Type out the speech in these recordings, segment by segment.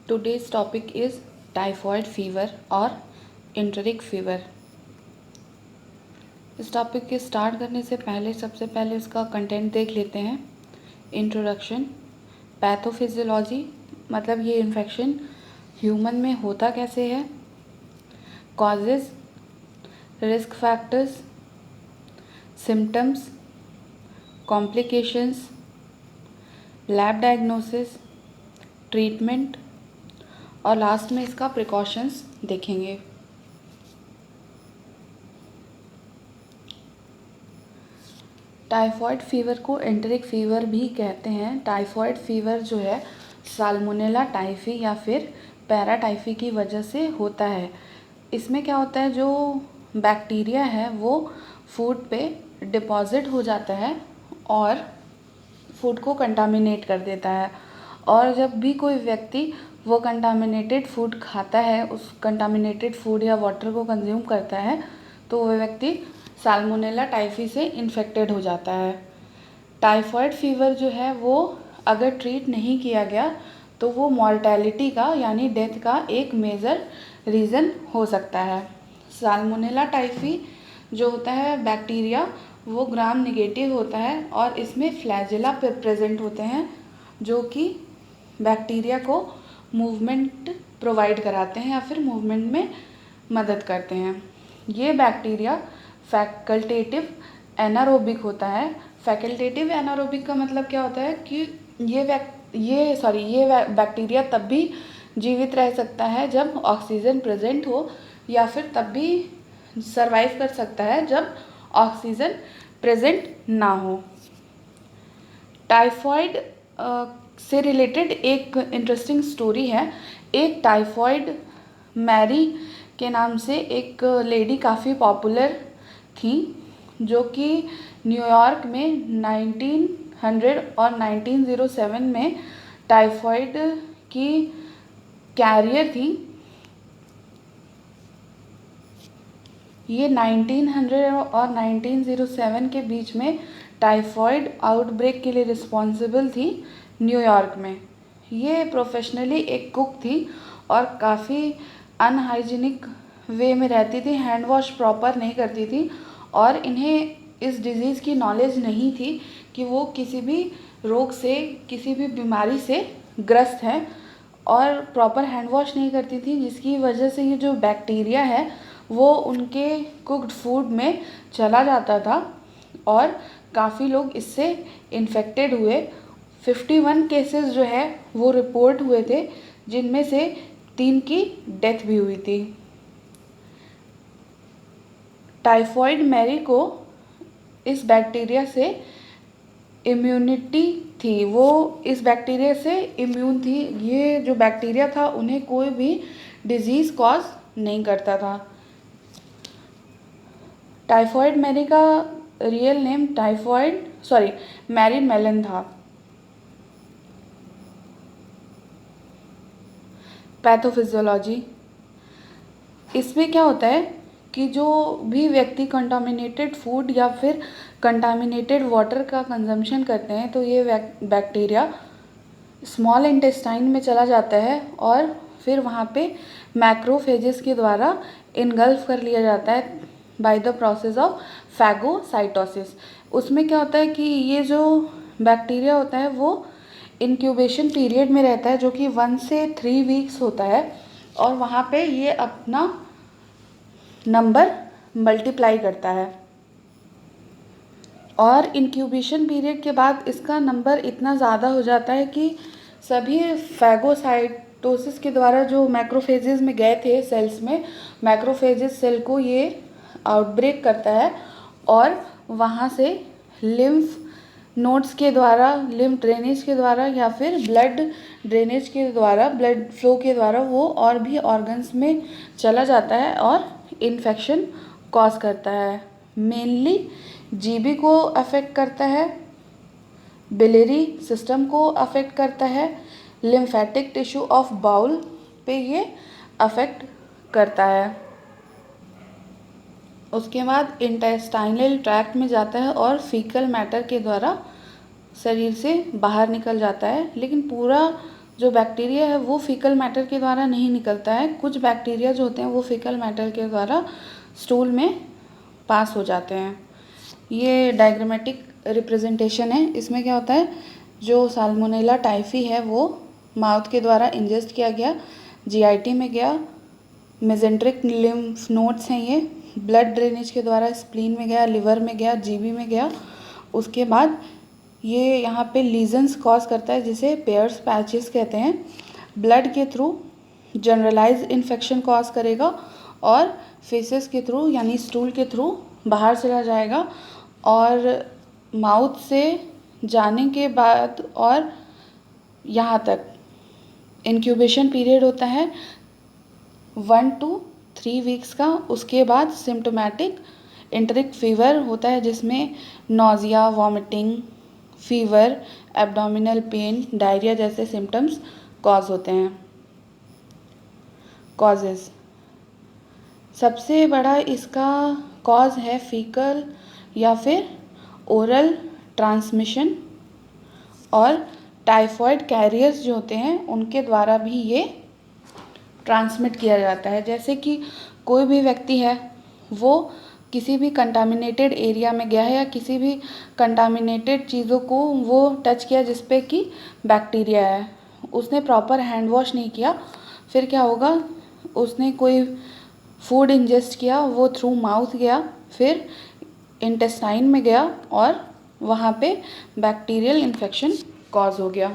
Today's topic is typhoid fever or enteric fever. इस topic के start करने से पहले सबसे पहले इसका कंटेंट देख लेते हैं. इंट्रोडक्शन. पैथोफिजियोलॉजी मतलब ये इन्फेक्शन ह्यूमन में होता कैसे है. Causes, risk factors, symptoms, complications, lab diagnosis, treatment और लास्ट में इसका प्रिकॉशंस देखेंगे. टाइफॉइड फीवर को एंटेरिक फीवर भी कहते हैं. टाइफॉइड फीवर जो है साल्मोनेला टाइफी या फिर पैराटाइफी की वजह से होता है. इसमें क्या होता है, जो बैक्टीरिया है वो फूड पे डिपॉजिट हो जाता है और फूड को कंटामिनेट कर देता है. और जब भी कोई व्यक्ति वो कंटामिनेटेड फूड खाता है, उस कंटामिनेटेड फूड या वाटर को कंज्यूम करता है, तो वह व्यक्ति साल्मोनेला टाइफी से इन्फेक्टेड हो जाता है. टाइफॉइड फीवर जो है वो अगर ट्रीट नहीं किया गया तो वो मॉर्टेलिटी का यानी डेथ का एक मेजर रीज़न हो सकता है. साल्मोनेला टाइफी जो होता है बैक्टीरिया वो ग्राम नेगेटिव होता है और इसमें फ्लैजेला प्रेजेंट होते हैं जो कि बैक्टीरिया को मूवमेंट प्रोवाइड कराते हैं या फिर मूवमेंट में मदद करते हैं. ये बैक्टीरिया फैकल्टेटिव एनारोबिक होता है. फैकल्टेटिव एनारोबिक का मतलब क्या होता है कि ये बैक्टीरिया तब भी जीवित रह सकता है जब ऑक्सीजन प्रेजेंट हो या फिर तब भी सरवाइव कर सकता है जब ऑक्सीजन प्रेजेंट ना हो. टाइफॉइड से रिलेटेड एक इंटरेस्टिंग स्टोरी है. एक टाइफॉइड मैरी के नाम से एक लेडी काफ़ी पॉपुलर थी जो कि न्यूयॉर्क में 1900 और 1907 में टाइफॉइड की कैरियर थी. ये 1900 और 1907 के बीच में टाइफॉइड आउटब्रेक के लिए रिस्पॉन्सिबल थी न्यूयॉर्क में. ये प्रोफेशनली एक कुक थी और काफ़ी अनहाइजीनिक वे में रहती थी, हैंड वॉश प्रॉपर नहीं करती थी और इन्हें इस डिज़ीज़ की नॉलेज नहीं थी कि वो किसी भी रोग से, किसी भी बीमारी से ग्रस्त है और प्रॉपर हैंड वॉश नहीं करती थी, जिसकी वजह से ये जो बैक्टीरिया है वो उनके कुक्ड फूड में चला जाता था और काफ़ी लोग इससे इन्फेक्टेड हुए. 51 केसेस जो है वो रिपोर्ट हुए थे जिनमें से 3 की डेथ भी हुई थी. टाइफॉइड मैरी को इस बैक्टीरिया से इम्यूनिटी थी, वो इस बैक्टीरिया से इम्यून थी. ये जो बैक्टीरिया था उन्हें कोई भी डिजीज़ कॉज नहीं करता था. टाइफॉइड मैरी का रियल नेम मैरी मेलन था. पैथोफिजियोलॉजी. इसमें क्या होता है कि जो भी व्यक्ति कंटामिनेटेड फूड या फिर कंटामिनेटेड वाटर का कंजम्पशन करते हैं तो ये बैक्टीरिया स्मॉल इंटेस्टाइन में चला जाता है और फिर वहाँ पे मैक्रोफेजेस के द्वारा इनगल्फ कर लिया जाता है by the process of phagocytosis. उसमें क्या होता है कि ये जो बैक्टीरिया होता है वो इंक्यूबेशन पीरियड में रहता है जो कि 1 से 3 वीक्स होता है और वहाँ पे ये अपना नंबर मल्टीप्लाई करता है और इंक्यूबेशन पीरियड के बाद इसका नंबर इतना ज़्यादा हो जाता है कि सभी फैगोसाइटोसिस के द्वारा जो मैक्रोफेजेस में गए थे सेल्स में, मैक्रोफेजेस सेल को ये आउटब्रेक करता है और वहाँ से लिम्फ नोड्स के द्वारा, लिम्फ ड्रेनेज के द्वारा या फिर ब्लड ड्रेनेज के द्वारा, ब्लड फ्लो के द्वारा वो और भी ऑर्गन्स में चला जाता है और इन्फेक्शन कॉज करता है. मेनली जीबी को अफेक्ट करता है, बिलियरी सिस्टम को अफेक्ट करता है, लिम्फेटिक टिश्यू ऑफ बाउल पे ये अफेक्ट करता है. उसके बाद इंटेस्टाइनल ट्रैक्ट में जाता है और फीकल मैटर के द्वारा शरीर से बाहर निकल जाता है. लेकिन पूरा जो बैक्टीरिया है वो फीकल मैटर के द्वारा नहीं निकलता है, कुछ बैक्टीरिया जो होते हैं वो फीकल मैटर के द्वारा स्टूल में पास हो जाते हैं। ये डायग्रामेटिक रिप्रेजेंटेशन है। इसमें क्या होता है, जो साल्मोनेला टाइफी है वो माउथ के द्वारा इंजेस्ट किया गया, जीआईटी में गया, मेजेंट्रिक लिम्फ नोड्स हैं ये, ब्लड ड्रेनेज के द्वारा स्प्लीन में गया, लिवर में गया, जीबी में गया। उसके बाद ये यहाँ पे लीजन्स कॉज करता है जिसे पेयर्स पैचेस कहते हैं। ब्लड के थ्रू जनरलाइज इन्फेक्शन कॉज करेगा और फेसेस के थ्रू यानी स्टूल के थ्रू बाहर चला जाएगा और माउथ से जाने के बाद और यहाँ तक इंक्यूबेशन पीरियड होता है 1 to 3 वीक्स का। उसके बाद सिम्टोमेटिक एंटेरिक फीवर होता है जिसमें nausea, vomiting, fever, abdominal pain, diarrhoea जैसे सिम्टम्स कॉज होते हैं। कॉजेज़, सबसे बड़ा इसका कॉज है फीकल या फिर ओरल ट्रांसमिशन, और टाइफॉइड कैरियर्स जो होते हैं उनके द्वारा भी ये ट्रांसमिट किया जाता है। जैसे कि कोई भी व्यक्ति है वो किसी भी कंटामिनेटेड एरिया में गया है या किसी भी कंटामिनेटेड चीज़ों को वो टच किया जिस पे कि बैक्टीरिया है, उसने प्रॉपर हैंड वॉश नहीं किया, फिर क्या होगा, उसने कोई फूड इंजेस्ट किया, वो थ्रू माउथ गया, फिर इंटेस्टाइन में गया और वहाँ पे बैक्टीरियल इन्फेक्शन कॉज हो गया।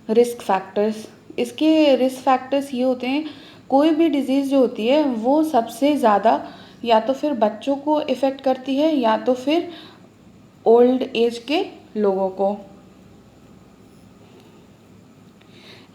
रिस्क फैक्टर्स, इसके रिस्क फैक्टर्स ये होते हैं, कोई भी डिज़ीज़ जो होती है वो सबसे ज़्यादा या तो फिर बच्चों को इफ़ेक्ट करती है या तो फिर ओल्ड एज के लोगों को।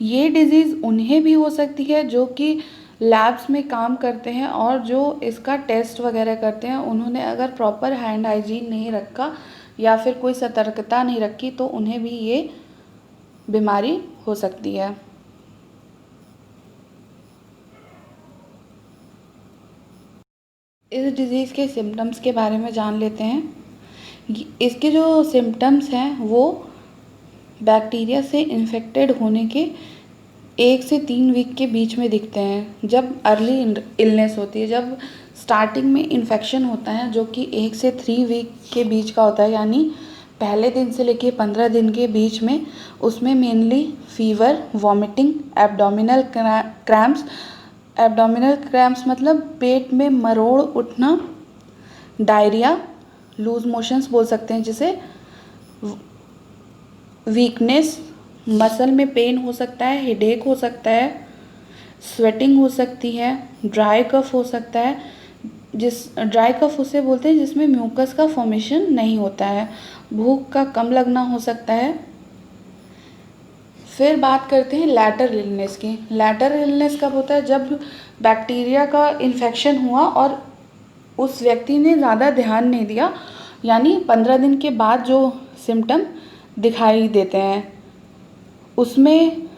ये डिज़ीज़ उन्हें भी हो सकती है जो कि लैब्स में काम करते हैं और जो इसका टेस्ट वगैरह करते हैं, उन्होंने अगर प्रॉपर हैंड हाइजीन नहीं रखा या फिर कोई सतर्कता नहीं रखी तो उन्हें भी ये बीमारी हो सकती है। इस डिज़ीज़ के सिम्टम्स के बारे में जान लेते हैं। इसके जो सिम्टम्स हैं वो बैक्टीरिया से इन्फेक्टेड होने के 1 से 3 वीक के बीच में दिखते हैं, जब अर्ली इलनेस होती है, जब स्टार्टिंग में इन्फेक्शन होता है जो कि 1 से 3 वीक के बीच का होता है, यानी पहले दिन से लेके 15 दिन के बीच में। उसमें mainly fever, vomiting, abdominal cramps, abdominal cramps मतलब पेट में मरोड़ उठना, डायरिया, लूज मोशंस बोल सकते हैं जिसे, वीकनेस, मसल में पेन हो सकता है, हेडेक हो सकता है, स्वेटिंग हो सकती है, ड्राई कफ हो सकता है, जिस ड्राई कफ उसे बोलते हैं जिसमें म्यूकस का फॉर्मेशन नहीं होता है, भूख का कम लगना हो सकता है। फिर बात करते हैं लैटरल इलनेस की। लैटरल इलनेस कब होता है, जब बैक्टीरिया का इन्फेक्शन हुआ और उस व्यक्ति ने ज़्यादा ध्यान नहीं दिया, यानी 15 दिन के बाद जो सिम्टम दिखाई देते हैं उसमें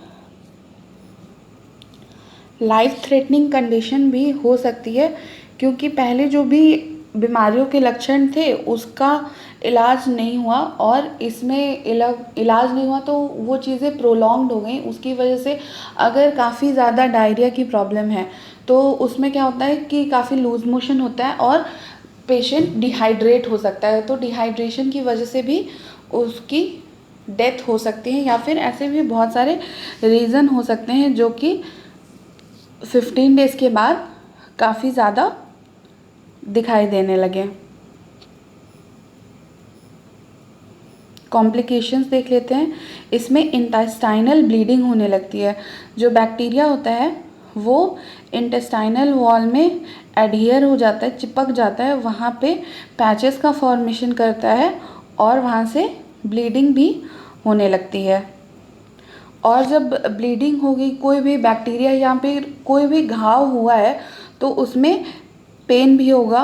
लाइफ थ्रेटनिंग कंडीशन भी हो सकती है, क्योंकि पहले जो भी बीमारियों के लक्षण थे उसका इलाज नहीं हुआ और इसमें इलाज नहीं हुआ तो वो चीज़ें प्रोलॉन्ग्ड हो गई। उसकी वजह से अगर काफ़ी ज़्यादा डायरिया की प्रॉब्लम है तो उसमें क्या होता है कि काफ़ी लूज मोशन होता है और पेशेंट डिहाइड्रेट हो सकता है, तो डिहाइड्रेशन की वजह से भी उसकी डेथ हो सकती है, या फिर ऐसे भी बहुत सारे रीज़न हो सकते हैं जो कि 15 डेज़ के बाद काफ़ी ज़्यादा दिखाई देने लगे। कॉम्प्लिकेशंस देख लेते हैं। इसमें इंटेस्टाइनल ब्लीडिंग होने लगती है। जो बैक्टीरिया होता है वो इंटेस्टाइनल वॉल में एडहियर हो जाता है, चिपक जाता है, वहाँ पे पैचेस का फॉर्मेशन करता है और वहाँ से ब्लीडिंग भी होने लगती है। और जब ब्लीडिंग होगी, कोई भी बैक्टीरिया यहाँ पे कोई भी घाव हुआ है तो उसमें पेन भी होगा,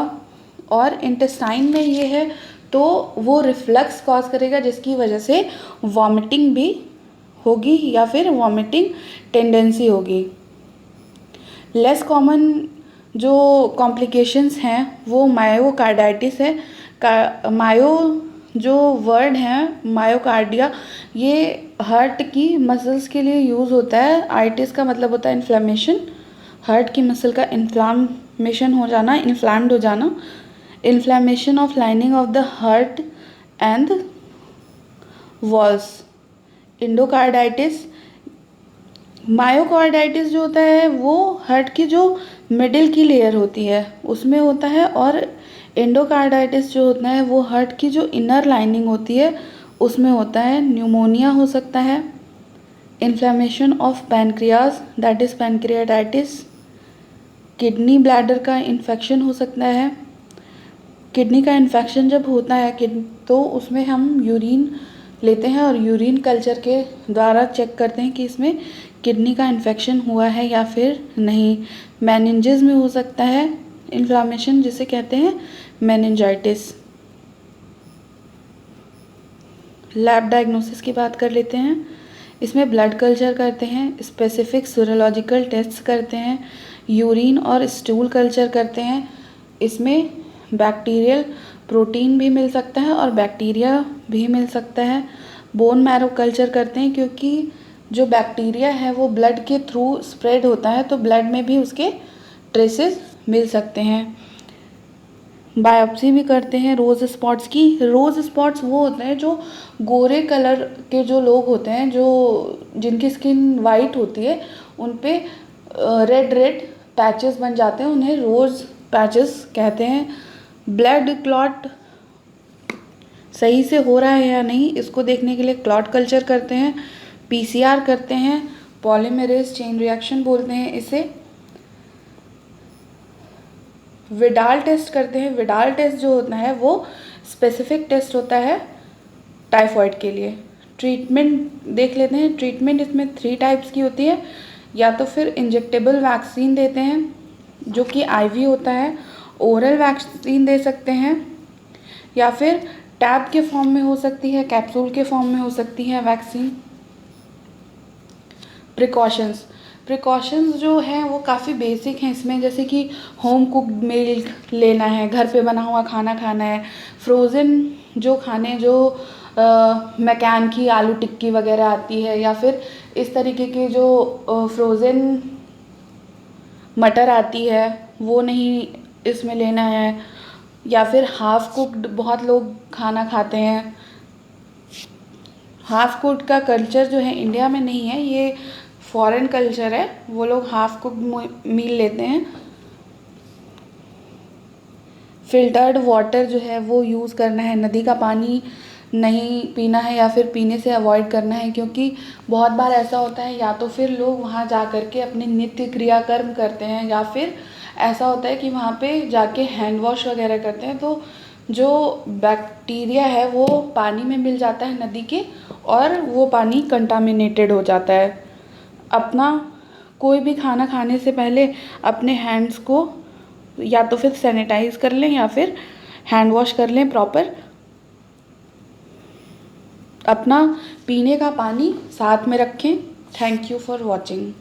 और इंटेस्टाइन में ये है तो वो रिफ्लक्स कॉज करेगा जिसकी वजह से वॉमिटिंग भी होगी या फिर वॉमिटिंग टेंडेंसी होगी। लेस कॉमन जो कॉम्प्लिकेशंस हैं वो मायोकार्डाइटिस है। जो वर्ड है मायोकार्डिया, ये हार्ट की मसल्स के लिए यूज़ होता है। आइटिस का मतलब होता है इन्फ्लेमेशन, हार्ट की मसल का इन्फ्लामेशन हो जाना, इन्फ्लैम्ड हो जाना। Inflammation of lining of the heart and walls. Endocarditis, myocarditis जो होता है वो हार्ट की जो मिडिल की लेयर होती है उसमें होता है, और एंडोकार्डाइटिस जो होता है वो हार्ट की जो इनर लाइनिंग होती है उसमें होता है। न्यूमोनिया हो सकता है। Inflammation of pancreas, that is pancreatitis. Kidney bladder का इन्फेक्शन हो सकता है। किडनी का इन्फेक्शन जब होता है तो उसमें हम यूरिन लेते हैं और यूरिन कल्चर के द्वारा चेक करते हैं कि इसमें किडनी का इन्फेक्शन हुआ है या फिर नहीं। मेनिंजेस में हो सकता है इन्फ्लामेशन, जिसे कहते हैं मेनिंजाइटिस। लैब डायग्नोसिस की बात कर लेते हैं। इसमें ब्लड कल्चर करते हैं, स्पेसिफिक सीरोलॉजिकल टेस्ट करते हैं, यूरिन और स्टूल कल्चर करते हैं। इसमें बैक्टीरियल प्रोटीन भी मिल सकता है और बैक्टीरिया भी मिल सकता है। बोन मैरो कल्चर करते हैं, क्योंकि जो बैक्टीरिया है वो ब्लड के थ्रू स्प्रेड होता है तो ब्लड में भी उसके ट्रेसेस मिल सकते हैं। बायोप्सी भी करते हैं रोज़ स्पॉट्स की। रोज़ स्पॉट्स वो होते हैं जो गोरे कलर के जो लोग होते हैं, जो जिनकी स्किन वाइट होती है, उन पे रेड रेड पैचेस बन जाते हैं, उन्हें रोज़ पैचेस कहते हैं। ब्लड क्लॉट सही से हो रहा है या नहीं इसको देखने के लिए क्लॉट कल्चर करते हैं, पीसीआर करते हैं, पॉलीमरेज चेन रिएक्शन बोलते हैं इसे। विडाल टेस्ट करते हैं। विडाल टेस्ट जो होता है वो स्पेसिफिक टेस्ट होता है टाइफॉइड के लिए। ट्रीटमेंट देख लेते हैं। ट्रीटमेंट इसमें 3 टाइप्स की होती है। या तो फिर इंजेक्टेबल वैक्सीन देते हैं जो कि आईवी होता है, ओरल वैक्सीन दे सकते हैं, या फिर टैब के फॉर्म में हो सकती है, कैप्सूल के फॉर्म में हो सकती है वैक्सीन। प्रिकॉशंस जो हैं वो काफ़ी बेसिक हैं इसमें, जैसे कि होम कुक्ड मिल्क लेना है, घर पे बना हुआ खाना खाना है। फ्रोज़न जो खाने जो मैकान की आलू टिक्की वगैरह आती है, या फिर इस तरीके के जो फ्रोज़न मटर आती है वो नहीं इसमें लेना है। या फिर हाफ़ कुक्ड बहुत लोग खाना खाते हैं। हाफ़ कुक्ड का कल्चर जो है इंडिया में नहीं है, ये फॉरेन कल्चर है। वो लोग हाफ़ कुक्ड मील लेते हैं। फ़िल्टर्ड वाटर जो है वो यूज़ करना है। नदी का पानी नहीं पीना है या फिर पीने से अवॉइड करना है, क्योंकि बहुत बार ऐसा होता है या तो फिर लोग वहाँ जा कर के अपने नित्य क्रियाकर्म करते हैं, या फिर ऐसा होता है कि वहाँ पे जाके हैंड वॉश वगैरह करते हैं, तो जो बैक्टीरिया है वो पानी में मिल जाता है नदी के, और वो पानी कंटामिनेटेड हो जाता है। अपना कोई भी खाना खाने से पहले अपने हैंड्स को या तो फिर सैनिटाइज़ कर लें या फिर हैंड वॉश कर लें प्रॉपर। अपना पीने का पानी साथ में रखें। Thank you for watching.